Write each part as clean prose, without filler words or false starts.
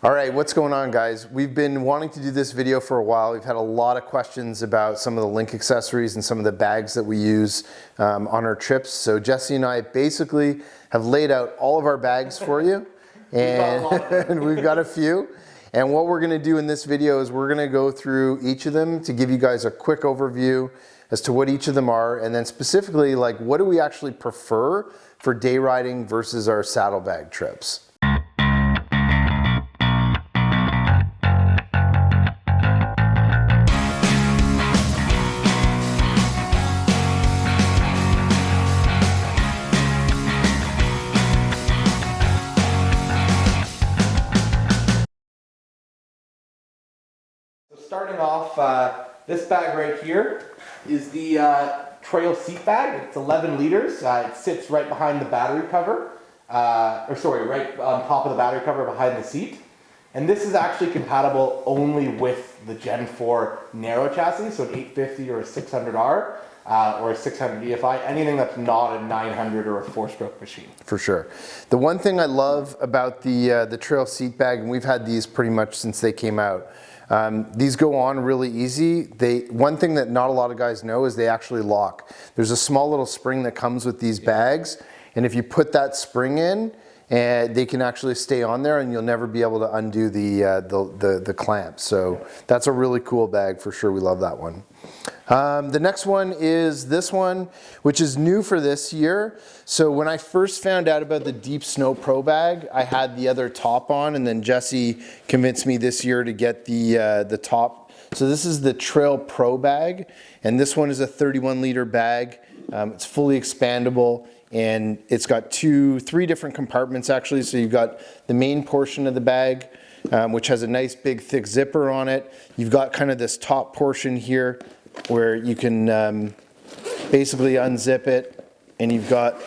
All right, what's going on, guys? We've been wanting to do this video for a while. We've had a lot of questions about some of the LinQ accessories and some of the bags that we use on our trips. So Jesse and I basically have laid out all of our bags for you, and we've got a few. And what we're gonna do in this video is we're gonna go through each of them to give you guys a quick overview as to what each of them are, and then specifically, like, what do we actually prefer for day riding versus our saddlebag trips. Starting off, this bag right here is the trail seat bag. It's 11 liters. It sits right behind the battery cover, right on top of the battery cover behind the seat. And this is actually compatible only with the Gen 4 narrow chassis, so an 850 or a 600R or a 600 EFI, anything that's not a 900 or a 4-stroke machine. For sure. The one thing I love about the trail seat bag, and we've had these pretty much since they came out, these go on really easy. One thing that not a lot of guys know is they actually lock. There's a small little spring that comes with these bags, and if you put that spring in, they can actually stay on there and you'll never be able to undo the clamp. So that's a really cool bag for sure. We love that one. The next one is this one, which is new for this year. So when I first found out about the Deep Snow Pro bag, I had the other top on, and then Jesse convinced me this year to get the top. So this is the Trail Pro bag, and this one is a 31 liter bag. It's fully expandable, and it's got three different compartments actually. So you've got the main portion of the bag, which has a nice big thick zipper on it. You've got kind of this top portion here where you can basically unzip it, and you've got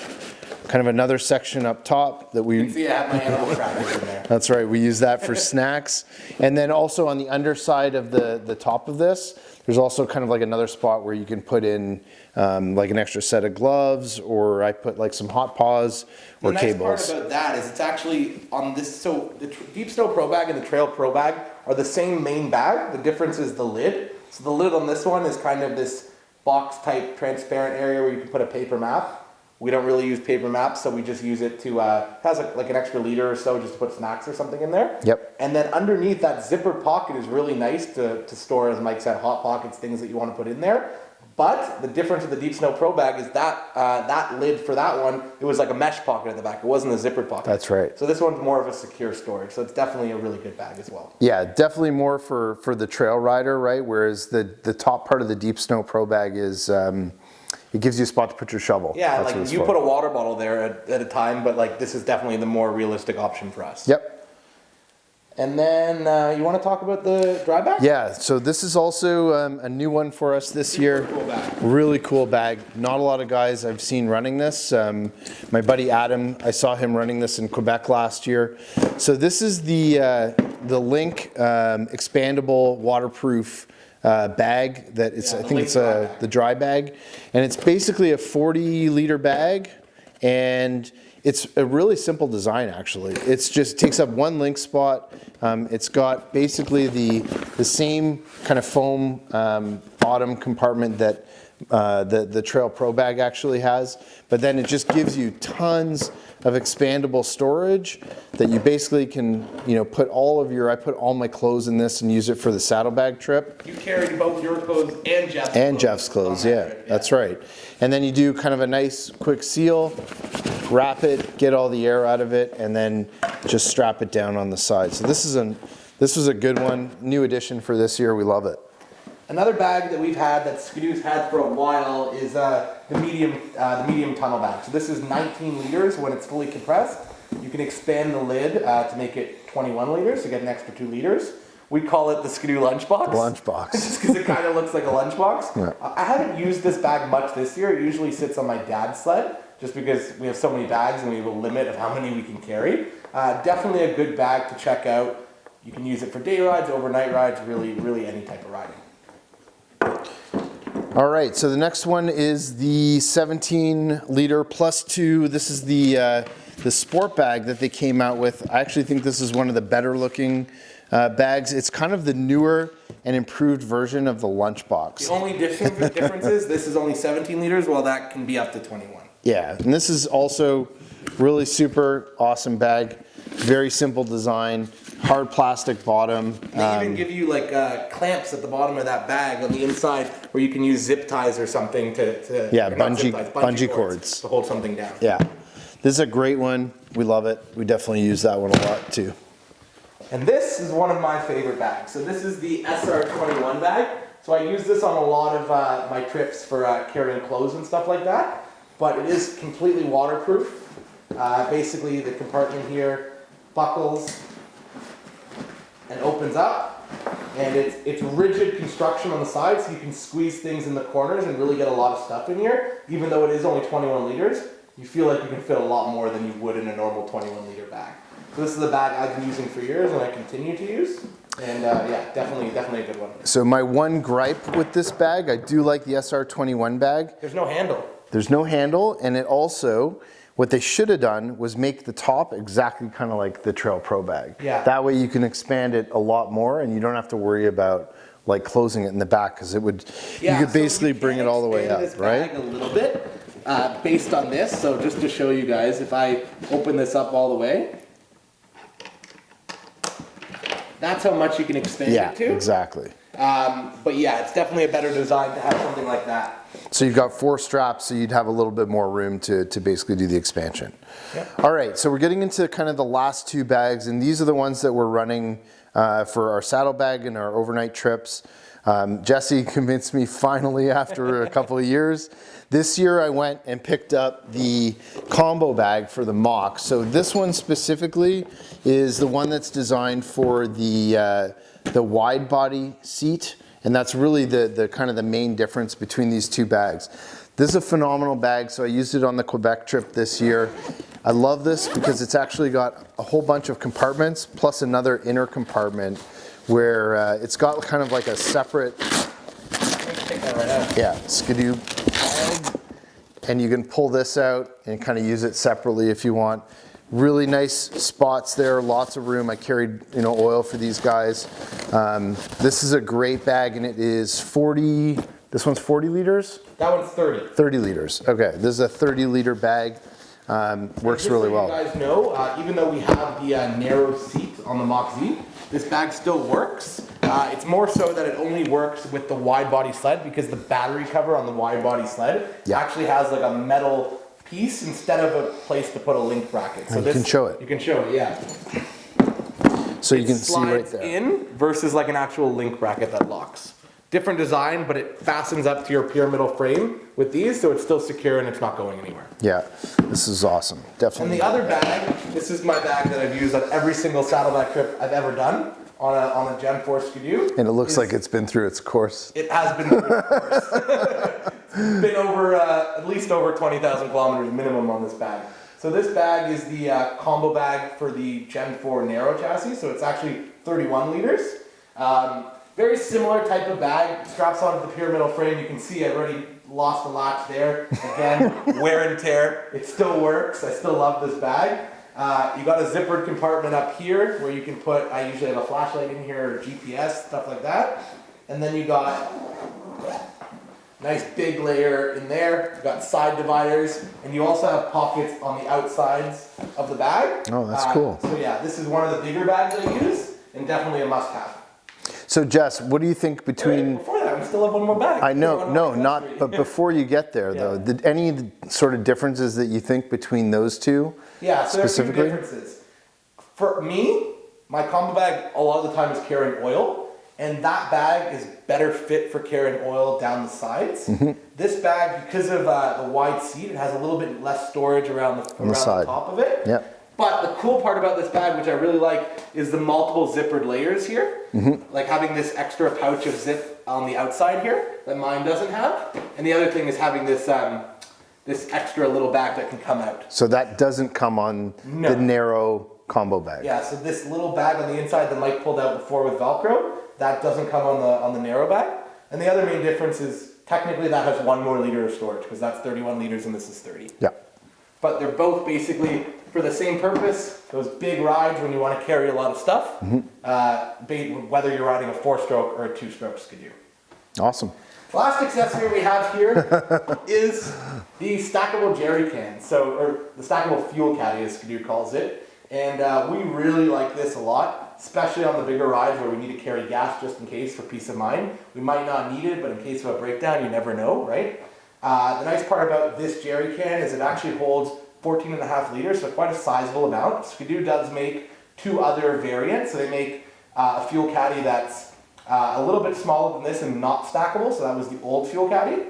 kind of another section up top that we... You can see I have my animal crackers in there. That's right, we use that for snacks. And then also on the underside of the top of this, there's also kind of like another spot where you can put in like an extra set of gloves, or I put like some hot paws or cables. The nice part about that is it's actually on this, so the Deep Snow Pro bag and the Trail Pro bag are the same main bag. The difference is the lid. So the lid on this one is kind of this box type transparent area where you can put a paper map. We don't really use paper maps, so we just use it to, it has like an extra liter or so just to put snacks or something in there. Yep. And then underneath, that zipper pocket is really nice to store, as Mike said, hot pockets, things that you want to put in there. But the difference with the Deep Snow Pro bag is that that lid for that one, it was like a mesh pocket at the back. It wasn't a zipper pocket. That's right. So this one's more of a secure storage. So it's definitely a really good bag as well. Yeah, definitely more for the trail rider, right? Whereas the top part of the Deep Snow Pro bag is, it gives you a spot to put your shovel. Yeah, like you put a water bottle there at a time, but like this is definitely the more realistic option for us. Yep. And then you want to talk about the dry bag? Yeah, so this is also a new one for us this year. Cool bag. Really cool bag. Not a lot of guys I've seen running this. My buddy Adam, I saw him running this in Quebec last year. So this is the LinQ expandable waterproof bag that it's, I think it's the dry bag. And it's basically a 40 liter bag, and it's a really simple design actually. It's just, it takes up one LinQ spot. It's got basically the same kind of foam bottom compartment that the Trail Pro bag actually has, but then it just gives you tons of expandable storage that you basically can, put all of your, I put all my clothes in this and use it for the saddlebag trip. You carried both your clothes and Jeff's clothes. And Jeff's clothes, yeah, that's right. And then you do kind of a nice quick seal, wrap it, get all the air out of it, and then just strap it down on the side. So this was a good one, new addition for this year. We love it. Another bag that we've had that Skidoo's had for a while is the medium tunnel bag. So this is 19 liters when it's fully compressed. You can expand the lid to make it 21 liters to get an extra 2 liters. We call it the Skidoo lunchbox. Lunchbox. Just because it kind of looks like a lunchbox. Yeah. I haven't used this bag much this year. It usually sits on my dad's sled, just because we have so many bags and we have a limit of how many we can carry. Definitely a good bag to check out. You can use it for day rides, overnight rides, really any type of riding. All right, so the next one is the 17 liter plus 2. This is the the sport bag that they came out with. I actually think this is one of the better looking bags. It's kind of the newer and improved version of the lunchbox. The only difference is this is only 17 liters, while that can be up to 21. Yeah, and this is also really super awesome bag. Very simple design, hard plastic bottom. They even give you like clamps at the bottom of that bag on the inside where you can use zip ties or something to Yeah, or not zip ties, bungee cords to hold something down. Yeah, this is a great one. We love it. We definitely use that one a lot too. And this is one of my favorite bags. So this is the SR21 bag. So I use this on a lot of my trips for carrying clothes and stuff like that. But it is completely waterproof. Basically, the compartment here buckles and opens up, and it's rigid construction on the side, so you can squeeze things in the corners and really get a lot of stuff in here. Even though it is only 21 liters, you feel like you can fit a lot more than you would in a normal 21 liter bag. So this is a bag I've been using for years and I continue to use. And yeah, definitely a good one. So my one gripe with this bag, I do like the SR21 bag. There's no handle. There's no handle, and it also, what they should have done was make the top exactly kind of like the Trail Pro bag. Yeah. That way you can expand it a lot more and you don't have to worry about like closing it in the back, because it would, Yeah, you could so basically bring it all the way up, this right? bag a little bit based on this. So just to show you guys, if I open this up all the way, that's how much you can expand Yeah, it to. exactly. But yeah, it's definitely a better design to have something like that. So you've got 4 straps, so you'd have a little bit more room to basically do the expansion. Yep. All right, so we're getting into kind of the last 2 bags, and these are the ones that we're running for our saddlebag and our overnight trips. Jesse convinced me finally after a couple of years. This year I went and picked up the combo bag for the mock. So this one specifically is the one that's designed for the wide body seat, and that's really the kind of the main difference between these 2 bags. This is a phenomenal bag, so I used it on the Quebec trip this year. I love this because it's actually got a whole bunch of compartments plus another inner compartment where it's got kind of like a separate skidoo bag, and you can pull this out and kind of use it separately if you want. Really nice spots there, lots of room. I carried oil for these guys. This is a great bag, and it is 40, this one's 40 liters? That one's 30. 30 liters, okay. This is a 30 liter bag. Works really well. You guys know, even though we have the narrow seat on the Mach Z, this bag still works. It's more so that it only works with the wide body sled, because the battery cover on the wide body sled actually has like a metal piece instead of a place to put a link bracket. So you can show it. You can show it, yeah. So you can see right there. In versus like an actual link bracket that locks. Different design, but it fastens up to your pyramidal frame with these, so it's still secure and it's not going anywhere. Yeah, this is awesome, definitely. And the other bag, this is my bag that I've used on every single saddleback trip I've ever done on a Gen 4 skidoo. And it looks like it's been through its course. It has been through its course. It's been over, at least over 20,000 kilometers minimum on this bag. So this bag is the combo bag for the Gen 4 narrow chassis, so it's actually 31 liters. Very similar type of bag, straps onto the pyramidal frame. You can see I already lost the latch there. Again, wear and tear. It still works. I still love this bag. You got a zippered compartment up here where you can put, I usually have a flashlight in here, or GPS, stuff like that. And then you got nice big layer in there. You got side dividers, and you also have pockets on the outsides of the bag. Oh, that's cool. So yeah, this is one of the bigger bags I use, and definitely a must-have. So Jess, what do you think between... Before that, we still have one more bag. I know, no, not, but before you get there though, any sort of differences that you think between those 2? Yeah, so specifically? There are 2 differences. For me, my combo bag a lot of the time is carrying oil, and that bag is better fit for carrying oil down the sides. Mm-hmm. This bag, because of the wide seat, it has a little bit less storage around the top of it. Yep. But the cool part about this bag, which I really like, is the multiple zippered layers here. Mm-hmm. Like having this extra pouch of zip on the outside here that mine doesn't have. And the other thing is having this this extra little bag that can come out. So that doesn't come on the narrow combo bag. Yeah, so this little bag on the inside that Mike pulled out before with Velcro, that doesn't come on the narrow bag. And the other main difference is technically that has 1 more liter of storage, because that's 31 liters and this is 30. Yeah. But they're both basically for the same purpose, those big rides when you want to carry a lot of stuff, whether you're riding a 4-stroke or a 2-stroke skidoo. Awesome. Last accessory we have here is the stackable jerry can, or the stackable fuel caddy as Skidoo calls it. And we really like this a lot, especially on the bigger rides where we need to carry gas just in case for peace of mind. We might not need it, but in case of a breakdown, you never know, right? The nice part about this jerry can is it actually holds 14.5 liters, so quite a sizable amount. Skidoo does make 2 other variants. So they make a fuel caddy that's a little bit smaller than this and not stackable, so that was the old fuel caddy.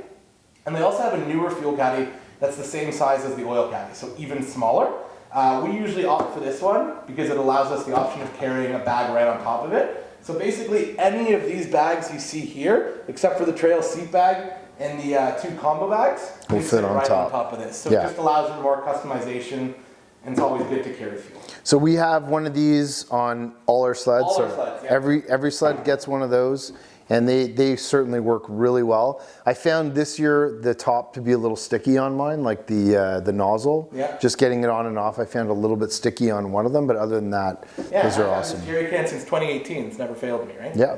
And they also have a newer fuel caddy that's the same size as the oil caddy, so even smaller. We usually opt for this one because it allows us the option of carrying a bag right on top of it. So basically any of these bags you see here, except for the trail seat bag and the 2 combo bags, will fit on right top. on top of this. So it just allows for more customization, and it's always good to carry fuel. So we have one of these on all our sleds. All our sleds, yeah. Every sled gets one of those, and they certainly work really well. I found this year the top to be a little sticky on mine, like the nozzle. Yeah. Just getting it on and off, I found a little bit sticky on one of them, but other than that, those are awesome. I've had this jerry can since 2018. It's never failed me, right? Yeah.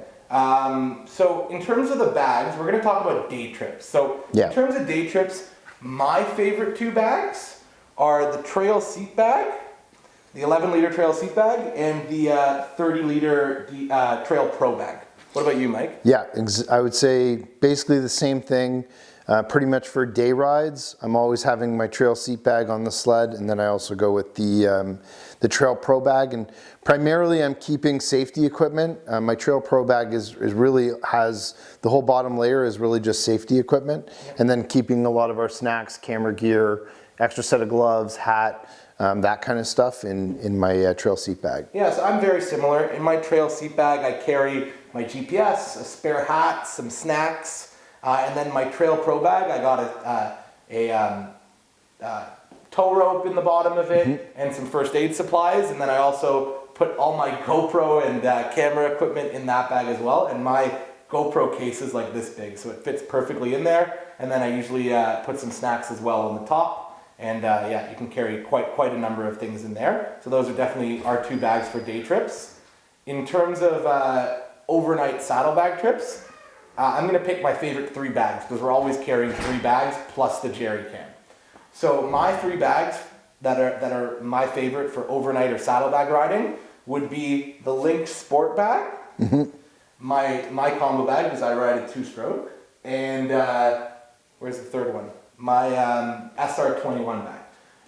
So in terms of the bags, we're going to talk about day trips. So in terms of day trips, my favorite 2 bags are the trail seat bag, the 11-liter trail seat bag, and the 30-liter trail pro bag. What about you, Mike? Yeah, I would say basically the same thing. Pretty much for day rides, I'm always having my trail seat bag on the sled, and then I also go with the Trail Pro bag. And primarily, I'm keeping safety equipment. My Trail Pro bag is really has the whole bottom layer is really just safety equipment, and then keeping a lot of our snacks, camera gear, extra set of gloves, hat, that kind of stuff in my trail seat bag. Yeah, so I'm very similar. In my trail seat bag, I carry my GPS, a spare hat, some snacks, and then my Trail Pro bag, I got a tow rope in the bottom of it and some first aid supplies, and then I also put all my GoPro and camera equipment in that bag as well, and my GoPro case is like this big, so it fits perfectly in there, and then I usually put some snacks as well on the top. And yeah, you can carry quite a number of things in there. So those are definitely our 2 bags for day trips. In terms of overnight saddlebag trips, I'm going to pick my favorite 3 bags because we're always carrying 3 bags plus the jerry can. So my 3 bags that are my favorite for overnight or saddlebag riding would be the LinQ sport bag, my combo bag because I ride a 2-stroke, and where's the third one? My SR21 bag.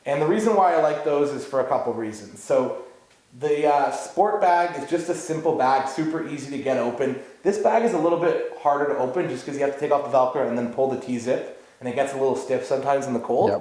And the reason why I like those is for a couple reasons. So the sport bag is just a simple bag, super easy to get open. This bag is a little bit harder to open just because you have to take off the Velcro and then pull the T-zip, and it gets a little stiff sometimes in the cold.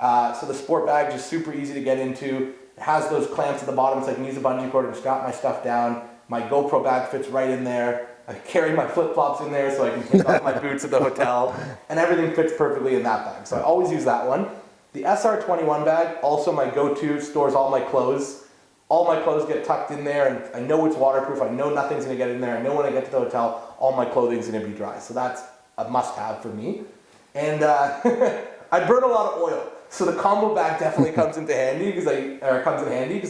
So the sport bag is super easy to get into. It has those clamps at the bottom so I can use a bungee cord and strap my stuff down. My GoPro bag fits right in there. I carry my flip-flops in there so I can take off my boots at the hotel, and everything fits perfectly in that bag. So I always use that one. The SR21 bag, also my go-to, stores all my clothes. All my clothes get tucked in there, and I know it's waterproof. I know nothing's gonna get in there. I know when I get to the hotel, all my clothing's gonna be dry. So that's a must-have for me. And I burn a lot of oil, so the combo bag definitely comes in handy because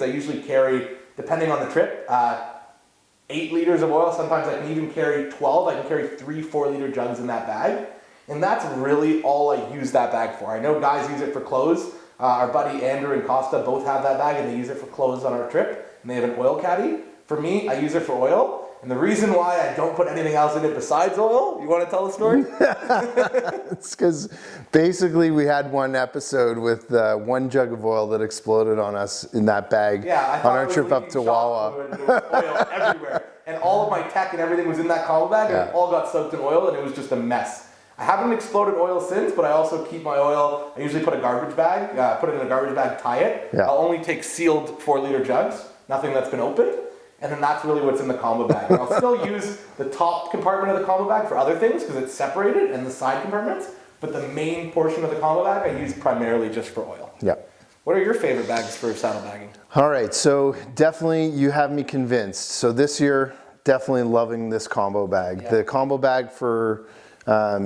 I usually carry, depending on the trip, 8 liters of oil. Sometimes I can even carry 12. I can carry 3 4-liter jugs in that bag. And that's really all I use that bag for. I know guys use it for clothes. Our buddy Andrew and Costa both have that bag and they use it for clothes on our trip. And they have an oil caddy. For me, I use it for oil. And the reason why I don't put anything else in it besides oil, you want to tell the story? It's because basically we had one episode with 1 jug of oil that exploded on us in that bag on our trip up to Wawa. There was oil everywhere. And all of my tech and everything was in that combo bag and it all got soaked in oil and it was just a mess. I haven't exploded oil since, but I also keep my oil, I usually put a garbage bag, put it in a garbage bag, tie it. I'll only take sealed 4-liter jugs, nothing that's been opened. And then that's really what's in the combo bag. And I'll still use the top compartment of the combo bag for other things because it's separated and the side compartments. But the main portion of the combo bag I use primarily just for oil. What are your favorite bags for saddlebagging? All right, so definitely you have me convinced. So this year, definitely loving this combo bag. The combo bag for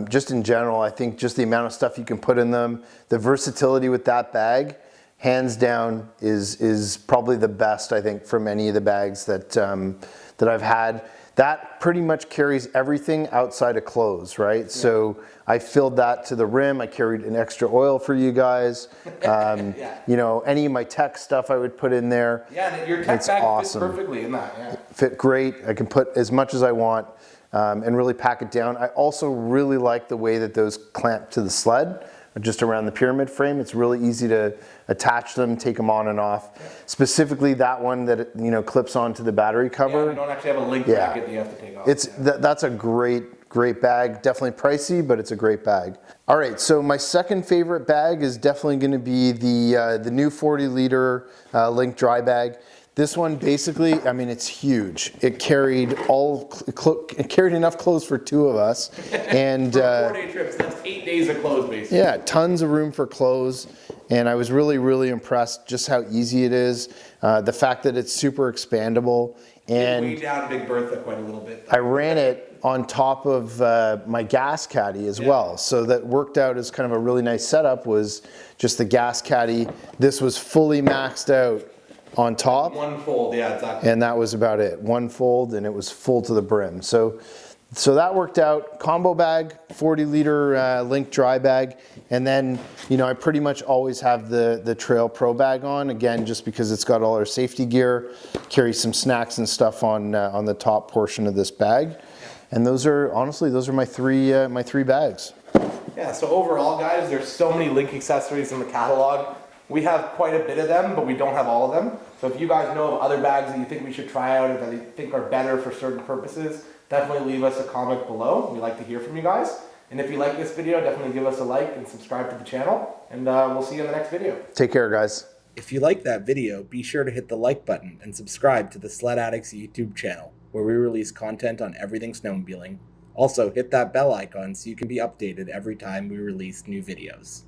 just in general, I think just the amount of stuff you can put in them, the versatility with that bag, hands down, is probably the best, I think, from any of the bags that that I've had. That pretty much carries everything outside of clothes, right? Yeah. So I filled that to the rim. I carried an extra oil for you guys. Yeah. You know, any of my tech stuff I would put in there. Yeah, and your tech bag awesome. Fits perfectly in that. Yeah. Fit great. I can put as much as I want and really pack it down. I also really like the way that those clamp to the sled, just around the pyramid frame. It's really easy to attach them, take them on and off. Yeah. Specifically that one that, you know, clips onto the battery cover. Yeah, you don't actually have a link bracket that you have to take off. It's that's a great bag. Definitely pricey, but it's a great bag. All right, so my second favorite bag is definitely going to be the new 40-liter LinQ dry bag. This one basically, I mean, it's huge. It carried enough clothes for two of us, and 4-day trips. That's 8 days of clothes, basically. Yeah, tons of room for clothes, and I was really impressed just how easy it is. The fact that it's super expandable, and it weighed down Big Bertha quite a little bit. I ran it on top of my gas caddy as well, so that worked out as kind of a really nice setup. Was just the gas caddy. This was fully maxed out on top. One fold, yeah, exactly. And that was about it. One fold, and it was full to the brim. So that worked out. Combo bag, 40-liter LinQ dry bag, and then, you know, I pretty much always have the Trail Pro bag on, again, just because it's got all our safety gear. Carry some snacks and stuff on the top portion of this bag. And those are, honestly, those are my three bags. Yeah, so overall, guys, there's so many LinQ accessories in the catalog. We have quite a bit of them, but we don't have all of them. So if you guys know of other bags that you think we should try out or that you think are better for certain purposes, definitely leave us a comment below. We like to hear from you guys. And if you like this video, definitely give us a like and subscribe to the channel. And we'll see you in the next video. Take care, guys. If you like that video, be sure to hit the like button and subscribe to the Sledaddicz YouTube channel, where we release content on everything snowmobiling. Also, hit that bell icon so you can be updated every time we release new videos.